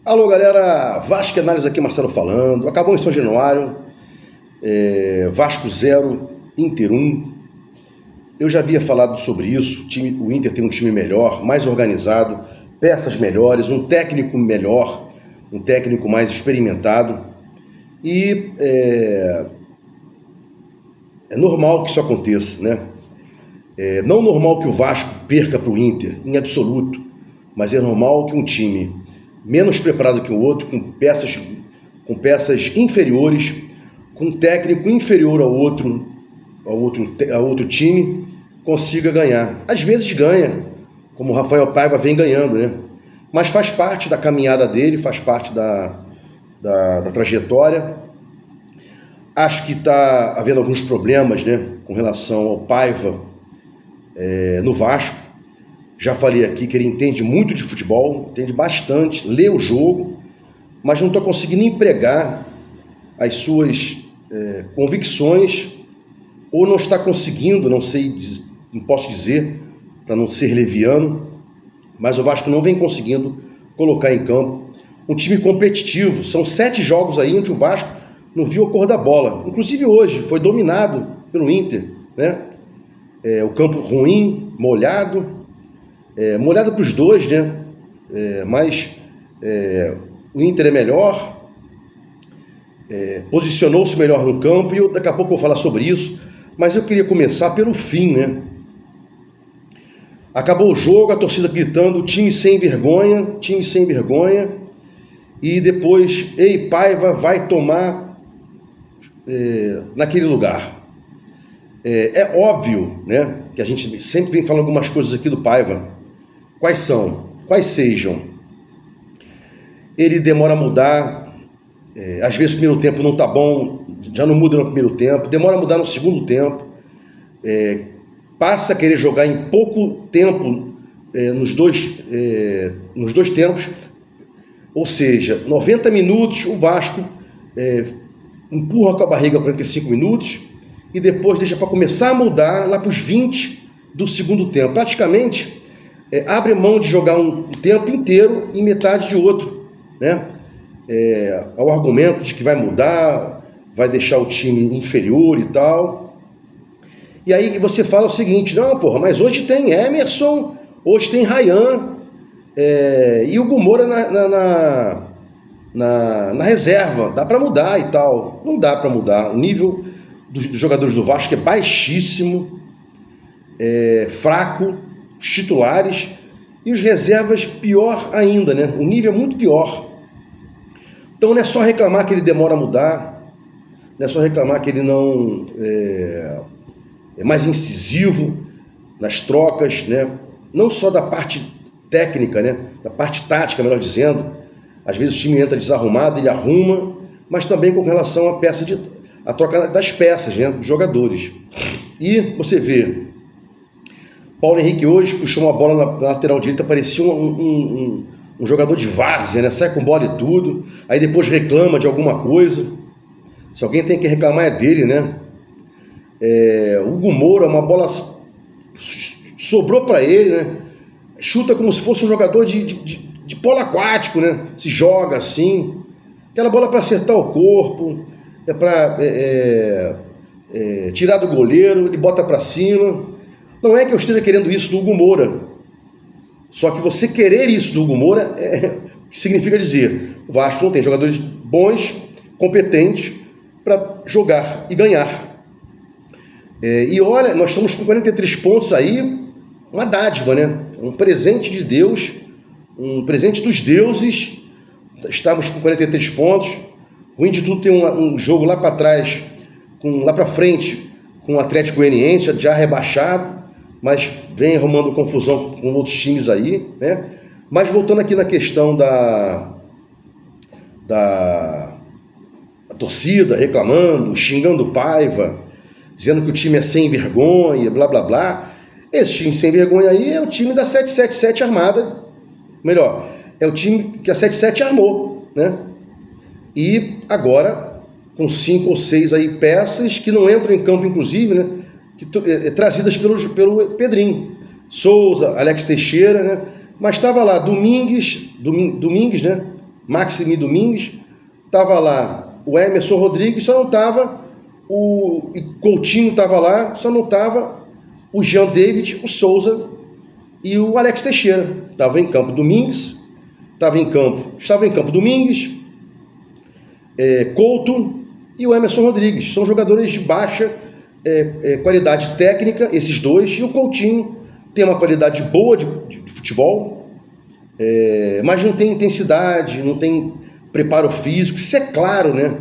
Alô galera, Vasco Análise aqui, Marcelo falando. Acabou em São Januário, Vasco 0, Inter 1. Eu já havia falado sobre isso. O Inter tem um time melhor, mais organizado, peças melhores, um técnico melhor, um técnico mais experimentado. E é normal que isso aconteça, né? Não normal que o Vasco perca para o Inter, em absoluto, mas é normal que um time menos preparado que o outro, com peças inferiores, com um técnico inferior ao outro time, consiga ganhar. Às vezes ganha, como o Rafael Paiva vem ganhando, né? Mas faz parte da caminhada dele, faz parte da trajetória. Acho que está havendo alguns problemas, né, com relação ao Paiva no Vasco. Já falei aqui que ele entende muito de futebol, entende bastante, lê o jogo, mas não está conseguindo empregar as suas convicções, ou não está conseguindo, não sei, não posso dizer, para não ser leviano, mas o Vasco não vem conseguindo colocar em campo um time competitivo. São 7 jogos aí onde o Vasco não viu a cor da bola. Inclusive hoje foi dominado pelo Inter, né? O campo ruim, molhado para os dois, né? Mas o Inter é melhor, posicionou-se melhor no campo, e daqui a pouco eu vou falar sobre isso, mas eu queria começar pelo fim, né? Acabou o jogo, a torcida gritando, time sem vergonha, e depois, ei, Paiva vai tomar naquele lugar. É óbvio, né, que a gente sempre vem falando algumas coisas aqui do Paiva. Quais são? Quais sejam? Ele demora a mudar, às vezes no primeiro tempo não está bom, já não muda no primeiro tempo, demora a mudar no segundo tempo, passa a querer jogar em pouco tempo nos dois tempos, ou seja, 90 minutos o Vasco empurra com a barriga 45 minutos e depois deixa para começar a mudar lá para os 20 do segundo tempo. Praticamente abre mão de jogar um tempo inteiro e metade de outro, né? Ao argumento de que vai mudar, vai deixar o time inferior e tal. E aí você fala o seguinte: não, porra, mas hoje tem Emerson, hoje tem Ryan, e o Moura na reserva, dá para mudar e tal. Não dá para mudar. O nível dos jogadores do Vasco é baixíssimo, fraco, os titulares, e os reservas pior ainda, né? O nível é muito pior. Então não é só reclamar que ele demora a mudar, não é só reclamar que ele não é mais incisivo nas trocas, né? Não só da parte técnica, né? Da parte tática, melhor dizendo. Às vezes o time entra desarrumado, ele arruma, mas também com relação à troca das peças, né? Dos jogadores. E você vê, Paulo Henrique hoje puxou uma bola na lateral direita, parecia um jogador de várzea, né? Sai com bola e tudo, aí depois reclama de alguma coisa. Se alguém tem que reclamar é dele, né? O Moura, uma bola sobrou para ele, né? Chuta como se fosse um jogador de polo aquático, né? Se joga assim, aquela bola para acertar o corpo, para tirar do goleiro, ele bota para cima. Não é que eu esteja querendo isso do Hugo Moura, só que você querer isso do Hugo Moura que significa dizer: o Vasco não tem jogadores bons, competentes para jogar e ganhar. E olha, nós estamos com 43 pontos aí, uma dádiva, né? Um presente de Deus, um presente dos deuses. Estamos com 43 pontos. Ruim de tudo, tem um jogo lá para trás, lá para frente, com o Atlético Goianiense, já rebaixado, mas vem arrumando confusão com outros times aí, né? Mas voltando aqui na questão da torcida reclamando, xingando o Paiva, dizendo que o time é sem vergonha, blá blá blá. Esse time sem vergonha aí é o time da 777 armada, melhor, é o time que a 77 armou, né? E agora com 5 ou 6 aí peças que não entram em campo, inclusive, né? Trazidas pelo Pedrinho, Souza, Alex Teixeira, né? Mas estava lá Domingues, né? Maxime Domingues, estava lá o Emerson Rodrigues, só não estava o Coutinho, estava lá, só não estava o Jean David, o Souza e o Alex Teixeira. Estava em campo Domingues, estava em campo Domingues, Couto e o Emerson Rodrigues. São jogadores de baixa qualidade técnica, esses dois, e o Coutinho tem uma qualidade boa de futebol, mas não tem intensidade, não tem preparo físico, isso é claro, né?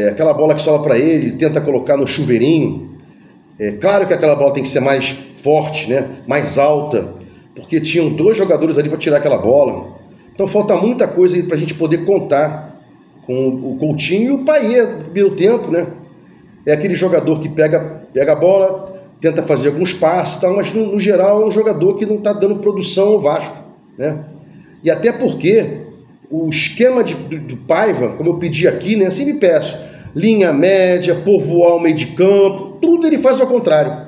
Aquela bola que sobra para ele tenta colocar no chuveirinho. Claro que aquela bola tem que ser mais forte, né? Mais alta, porque tinham 2 jogadores ali para tirar aquela bola. Então falta muita coisa aí para a gente poder contar com o Coutinho e o Payet no primeiro tempo, né? É aquele jogador que pega a bola, tenta fazer alguns passos, tal, mas no geral é um jogador que não está dando produção ao Vasco, né? E até porque o esquema do Paiva, como eu pedi aqui, né? Sempre peço, linha média, povoar o meio de campo, tudo ele faz ao contrário.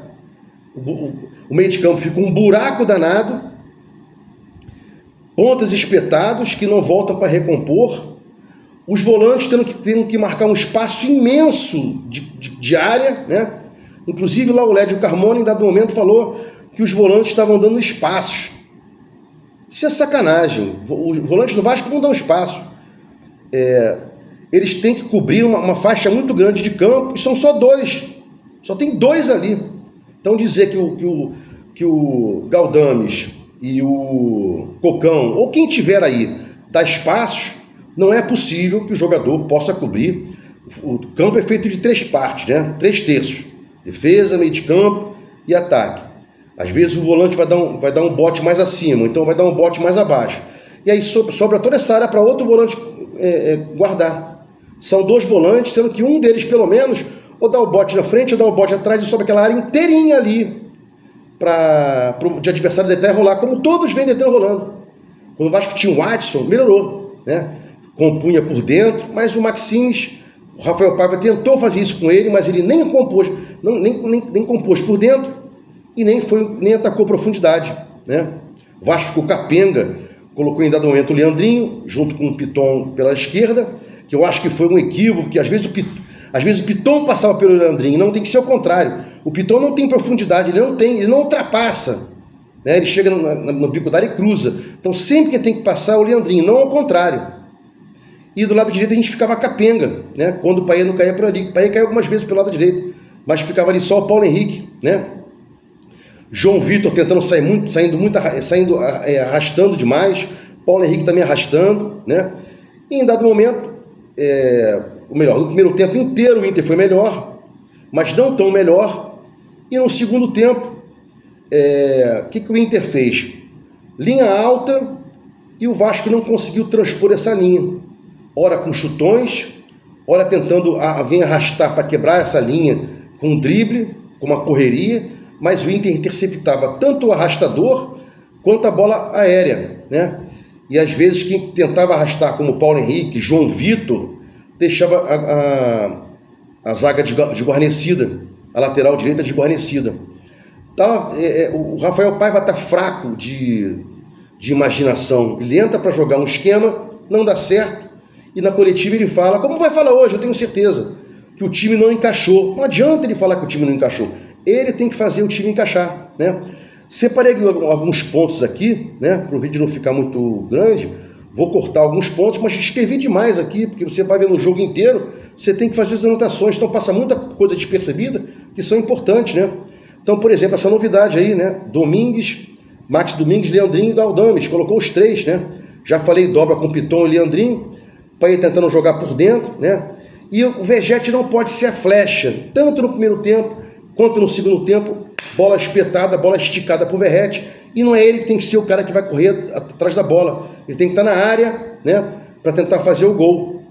O meio de campo fica um buraco danado, pontas espetados que não voltam para recompor, os volantes tendo que marcar um espaço imenso de área, né? Inclusive lá o Lédio Carmona em dado momento falou que os volantes estavam dando espaços. Isso é sacanagem. Os volantes do Vasco não dão espaço. Eles têm que cobrir uma faixa muito grande de campo e são só 2. Só tem 2 ali. Então dizer que o Galdames e o Cocão, ou quem tiver aí, dá espaços, não é possível que o jogador possa cobrir. O campo é feito de 3 partes, né? 3 terços. Defesa, meio de campo e ataque. Às vezes o volante vai dar um bote mais acima, então vai dar um bote mais abaixo. E aí sobra toda essa área para outro volante guardar. São 2 volantes, sendo que um deles, pelo menos, ou dá o bote na frente ou dá o bote atrás e sobra aquela área inteirinha ali para o adversário deitar e rolar, como todos vêm deitando e rolando. Quando o Vasco tinha o Watson, melhorou, né? Compunha por dentro, mas o Maximes, o Rafael Paiva tentou fazer isso com ele, mas ele nem compôs, nem compôs por dentro e nem atacou profundidade, né? O Vasco ficou capenga, colocou em dado momento o Leandrinho, junto com o Piton pela esquerda, que eu acho que foi um equívoco, que às vezes o Piton passava pelo Leandrinho, não tem que ser o contrário. O Piton não tem profundidade, ele não ultrapassa, né? Ele chega no bico da área e cruza. Então sempre que tem que passar é o Leandrinho, não ao contrário. E do lado direito a gente ficava capenga, né? Quando o Payet não caía por ali. O Payet caiu algumas vezes pelo lado direito, mas ficava ali só o Paulo Henrique, né? João Vitor tentando arrastando demais, Paulo Henrique também arrastando, né? E em dado momento, no primeiro tempo inteiro o Inter foi melhor, mas não tão melhor. E no segundo tempo, o que o Inter fez? Linha alta e o Vasco não conseguiu transpor essa linha. Ora com chutões, ora tentando alguém arrastar para quebrar essa linha com um drible, com uma correria, mas o Inter interceptava tanto o arrastador quanto a bola aérea, né? E às vezes quem tentava arrastar, como Paulo Henrique, João Vitor, deixava a zaga desguarnecida, a lateral direita desguarnecida. O Rafael Paiva está fraco de imaginação. Ele entra para jogar um esquema, não dá certo, e na coletiva ele fala, como vai falar hoje, eu tenho certeza, que o time não encaixou. Não adianta ele falar que o time não encaixou. Ele tem que fazer o time encaixar, né? Separei alguns pontos aqui, né, para o vídeo não ficar muito grande. Vou cortar alguns pontos, mas escrevi demais aqui, porque você vai ver no jogo inteiro, você tem que fazer as anotações, então passa muita coisa despercebida que são importantes, né? Então, por exemplo, essa novidade aí, né? Max Domingues, Leandrinho e Galdames, colocou os 3, né? Já falei, dobra com Piton e Leandrinho, para ir tentando jogar por dentro, né? E o Vegete não pode ser a flecha, tanto no primeiro tempo quanto no segundo tempo, bola espetada, bola esticada para o Verrete, e não é ele que tem que ser o cara que vai correr atrás da bola, ele tem que estar na área, né, para tentar fazer o gol.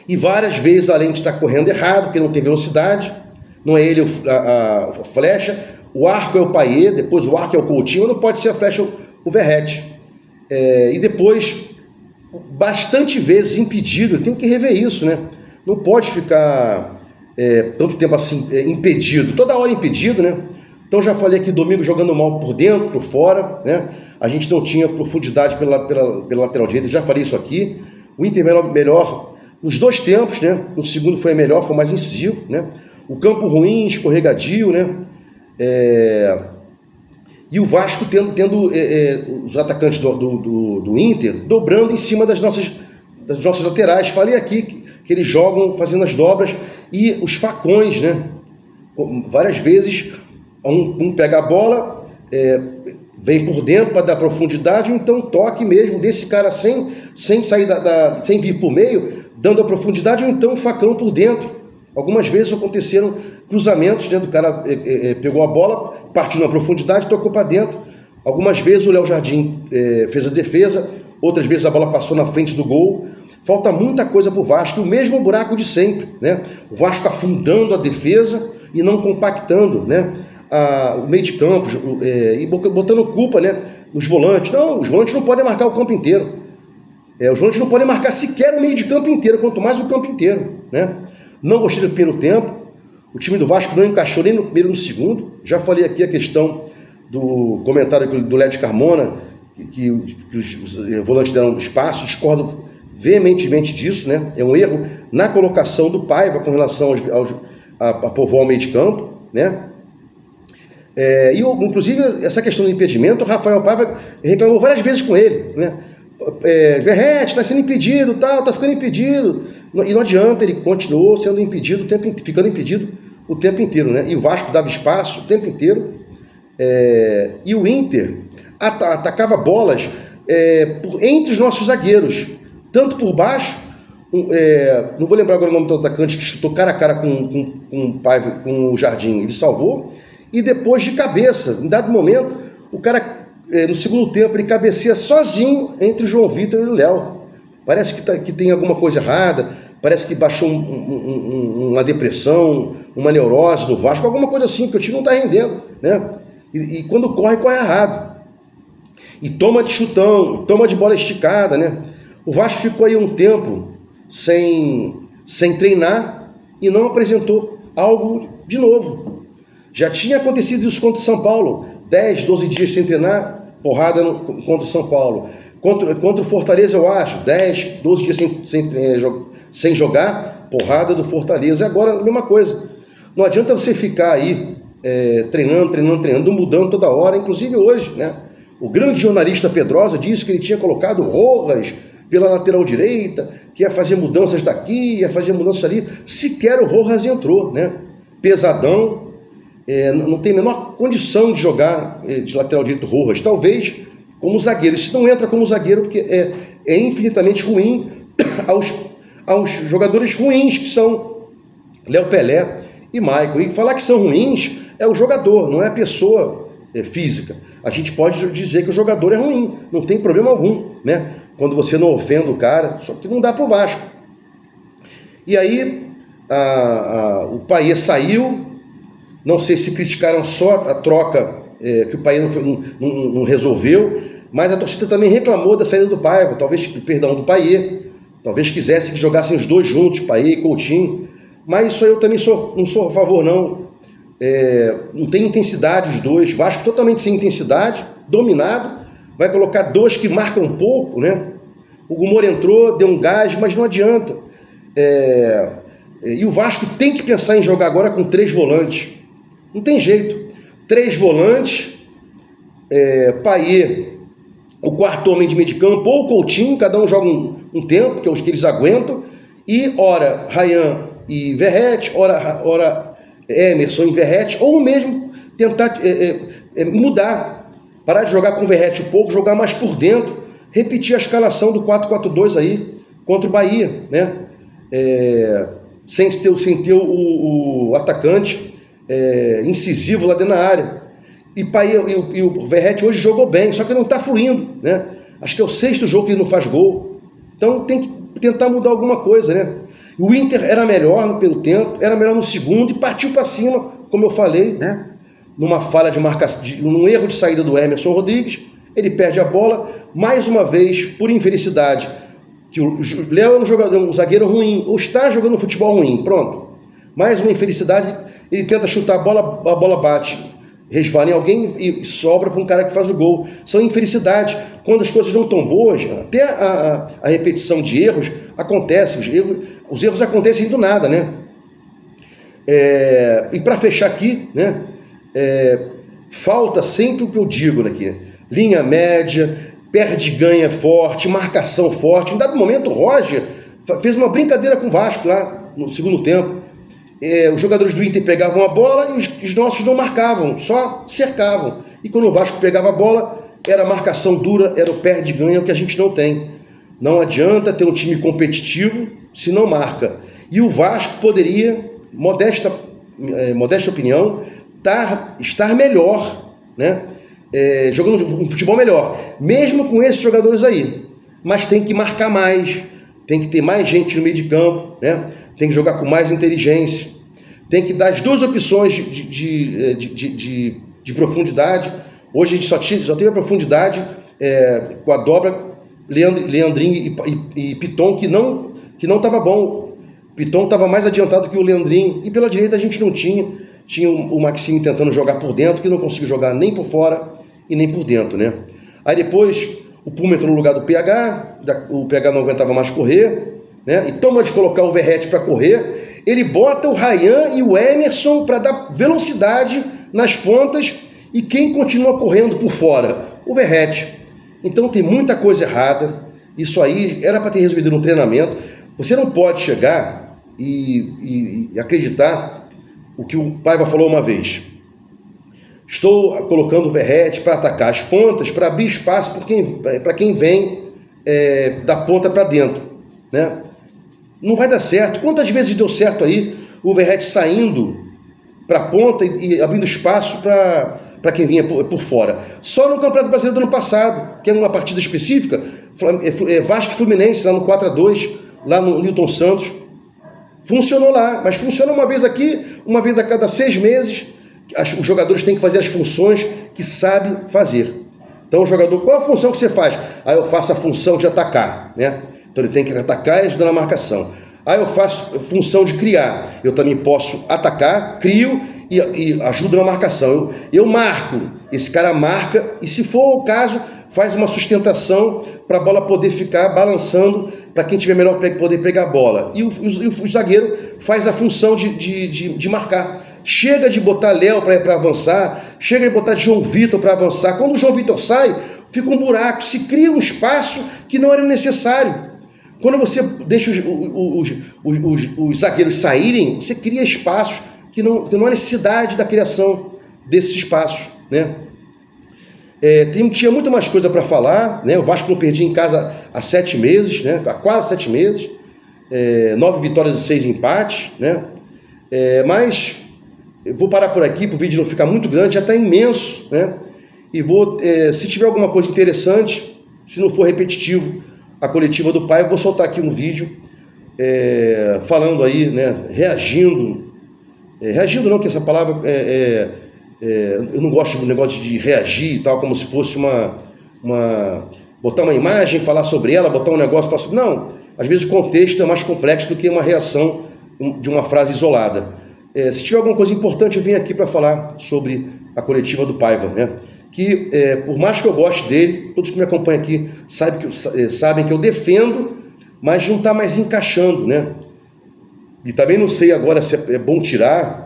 E várias vezes, além de estar correndo errado, porque não tem velocidade, não é ele a flecha, o arco é o Payet, depois o arco é o Coutinho, não pode ser a flecha o Verrete. E depois, bastante vezes impedido, tem que rever isso, né? Não pode ficar tanto tempo assim impedido, toda hora impedido, né? Então já falei aqui, domingo jogando mal por dentro, por fora, né? A gente não tinha profundidade pela lateral direita, já falei isso aqui. O Inter melhor nos dois tempos, né? No segundo foi melhor, foi mais incisivo, né? O campo ruim, escorregadio, né? E o Vasco tendo os atacantes do Inter dobrando em cima das nossas laterais. Falei aqui que eles jogam fazendo as dobras e os facões, né? Várias vezes um pega a bola, vem por dentro para dar profundidade, ou então toque mesmo desse cara sem sair sem vir por meio, dando a profundidade, ou então um facão por dentro. Algumas vezes aconteceram cruzamentos, né, do cara pegou a bola, partiu na profundidade, tocou para dentro. Algumas vezes o Léo Jardim fez a defesa, outras vezes a bola passou na frente do gol. Falta muita coisa para o Vasco, o mesmo buraco de sempre, né? O Vasco afundando a defesa e não compactando, né, o meio de campo, e botando culpa, né, nos volantes. Não, os volantes não podem marcar o campo inteiro. Os volantes não podem marcar sequer o meio de campo inteiro, quanto mais o campo inteiro, né? Não gostei do primeiro tempo. O time do Vasco não encaixou nem no primeiro nem no segundo. Já falei aqui a questão do comentário do Lédio Carmona, que os volantes deram espaço. Discordo veementemente disso, né? É um erro na colocação do Paiva com relação a povoar o meio de campo, né? Inclusive, essa questão do impedimento, o Rafael Paiva reclamou várias vezes com ele, né? Verrete, está sendo impedido, está ficando impedido, e não adianta, ele continuou sendo impedido, ficando impedido o tempo inteiro, né? E o Vasco dava espaço o tempo inteiro, e o Inter atacava bolas entre os nossos zagueiros, tanto por baixo, não vou lembrar agora o nome do atacante que chutou cara a cara com o Jardim, ele salvou, e depois de cabeça, em dado momento, o cara, no segundo tempo, ele cabeceia sozinho entre o João Vitor e o Léo. Parece que tem alguma coisa errada, parece que baixou uma depressão, uma neurose no Vasco, alguma coisa assim, que o time não está rendendo, né? E quando corre errado. E toma de chutão, toma de bola esticada, né? O Vasco ficou aí um tempo sem treinar e não apresentou algo de novo. Já tinha acontecido isso contra o São Paulo, 10, 12 dias sem treinar, porrada contra o São Paulo. Contra o Fortaleza, eu acho, 10, 12 dias sem jogar, porrada do Fortaleza. E agora a mesma coisa. Não adianta você ficar aí treinando, mudando toda hora. Inclusive hoje, né? O grande jornalista Pedrosa disse que ele tinha colocado Rojas pela lateral direita, que ia fazer mudanças daqui, ia fazer mudanças ali. Sequer o Rojas entrou, né? Pesadão. Não tem a menor condição de jogar de lateral direito Rojas, talvez como zagueiro. Isso não entra como zagueiro porque é infinitamente ruim aos jogadores ruins que são Léo Pelé e Maicon. E falar que são ruins é o jogador, não é a pessoa física. A gente pode dizer que o jogador é ruim, não tem problema algum, né? Quando você não ofende o cara, só que não dá pro Vasco. E aí o Payet saiu. Não sei se criticaram só a troca que o Payet não resolveu, mas a torcida também reclamou da saída do Paiva, do Payet. Talvez quisesse que jogassem os dois juntos, Payet e Coutinho. Mas isso aí eu também não sou a favor, não. Não tem intensidade os dois. Vasco totalmente sem intensidade, dominado. Vai colocar dois que marcam um pouco, né? O Gumor entrou, deu um gás, mas não adianta. E o Vasco tem que pensar em jogar agora com 3 volantes. Não tem jeito. 3 volantes, Payet, o quarto homem de meio de campo, ou Coutinho, cada um joga um tempo, que é os que eles aguentam, e ora Rayan e Verrete, ora Emerson e Verrete, ou mesmo tentar mudar, parar de jogar com Verrete um pouco, jogar mais por dentro, repetir a escalação do 4-4-2 aí, contra o Bahia, né? Sem ter o atacante incisivo lá dentro da área. E o Verrete hoje jogou bem, só que não está fluindo, né? Acho que é o 6º jogo que ele não faz gol. Então tem que tentar mudar alguma coisa, né? O Inter era melhor no primeiro tempo, era melhor no segundo e partiu para cima, como eu falei, né? Numa falha de marcação, num erro de saída do Emerson Rodrigues, ele perde a bola, mais uma vez, por infelicidade, que o Léo é um zagueiro ruim, ou está jogando futebol ruim, pronto. Mais uma infelicidade, ele tenta chutar a bola bate resvala em alguém e sobra para um cara que faz o gol. São infelicidades. Quando as coisas não estão boas, até a repetição de erros acontece. Os erros acontecem do nada, né? E para fechar aqui, né? Falta sempre o que eu digo aqui. Linha média, perde e ganha forte, marcação forte. Em dado momento, o Roger fez uma brincadeira com o Vasco lá no segundo tempo. Os jogadores do Inter pegavam a bola e os nossos não marcavam, só cercavam. E quando o Vasco pegava a bola, era marcação dura, era o perde e ganha, o que a gente não tem. Não adianta ter um time competitivo se não marca. E o Vasco poderia, modesta opinião, estar melhor, né? Jogando um futebol melhor, mesmo com esses jogadores aí. Mas tem que marcar mais, tem que ter mais gente no meio de campo, né? Tem que jogar com mais inteligência, tem que dar as duas opções de profundidade. Hoje a gente só teve a profundidade com a dobra Leandrinho e Piton, que não estava bom. Piton estava mais adiantado que o Leandrinho, e pela direita a gente não tinha. Tinha o Maxime tentando jogar por dentro, que não conseguiu jogar nem por fora e nem por dentro, né? Aí depois o Puma entrou no lugar do PH, o PH não aguentava mais correr, né? E toma de colocar o Verratti para correr, ele bota o Ryan e o Emerson para dar velocidade nas pontas, e quem continua correndo por fora? O Verratti. Então tem muita coisa errada. Isso aí era para ter resolvido no treinamento. Você não pode chegar e acreditar o que o Paiva falou uma vez. Estou colocando o Verratti para atacar as pontas, para abrir espaço para quem vem da ponta para dentro, né? Não vai dar certo. Quantas vezes deu certo aí o Verratti saindo para a ponta e abrindo espaço para quem vinha por fora? Só no Campeonato Brasileiro do ano passado, que é uma partida específica, Vasco e Fluminense, lá no 4-2, lá no Newton Santos. Funcionou lá, mas funciona uma vez aqui, uma vez a cada 6 meses. Os jogadores têm que fazer as funções que sabem fazer. Então o jogador, qual a função que você faz? Eu faço a função de atacar, né? Então ele tem que atacar e ajudar na marcação. Eu faço função de criar. Eu também posso atacar, crio e ajudo na marcação. Eu marco, esse cara marca, e se for o caso, faz uma sustentação para a bola poder ficar balançando, para quem tiver melhor poder pegar a bola. E o zagueiro faz a função de marcar. Chega de botar Léo para avançar, chega de botar João Vitor para avançar. Quando o João Vitor sai, fica um buraco, se cria um espaço que não era necessário. Quando você deixa os zagueiros saírem, você cria espaços que não há necessidade da criação desses espaços, né? Tinha muito mais coisa para falar, né? O Vasco não perdia em casa há 7 meses, né? Há quase 7 meses, 9 vitórias e 6 empates, né? Mas eu vou parar por aqui para o vídeo não ficar muito grande, já está imenso, né? E se tiver alguma coisa interessante, se não for repetitivo, a coletiva do pai, eu vou soltar aqui um vídeo falando aí, né? Reagindo não, que essa palavra eu não gosto do negócio de reagir e tal, como se fosse botar uma imagem, falar sobre ela, botar um negócio, falar sobre... Não, às vezes o contexto é mais complexo do que uma reação de uma frase isolada. Se tiver alguma coisa importante, eu vim aqui para falar sobre a coletiva do Paiva, né? Que por mais que eu goste dele, todos que me acompanham aqui sabem que eu defendo, mas não está mais encaixando, né? E também não sei agora se é bom tirar.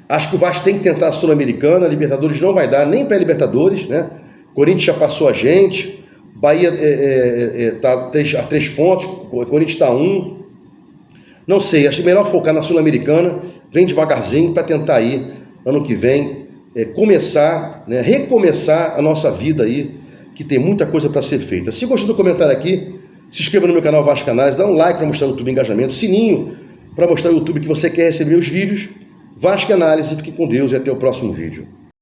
Acho que o Vasco tem que tentar a Sul-Americana, a Libertadores não vai dar nem para a Libertadores, né? Corinthians já passou a gente, Bahia está a 3 pontos, Corinthians está a 1. Não sei, acho melhor focar na Sul-Americana, vem devagarzinho para tentar aí, ano que vem, começar, né, recomeçar a nossa vida aí, que tem muita coisa para ser feita. Se gostou do comentário aqui, se inscreva no meu canal Vasco Análise, dá um like para mostrar o YouTube engajamento, sininho para mostrar o YouTube que você quer receber os vídeos. Vasco Análise, fique com Deus e até o próximo vídeo.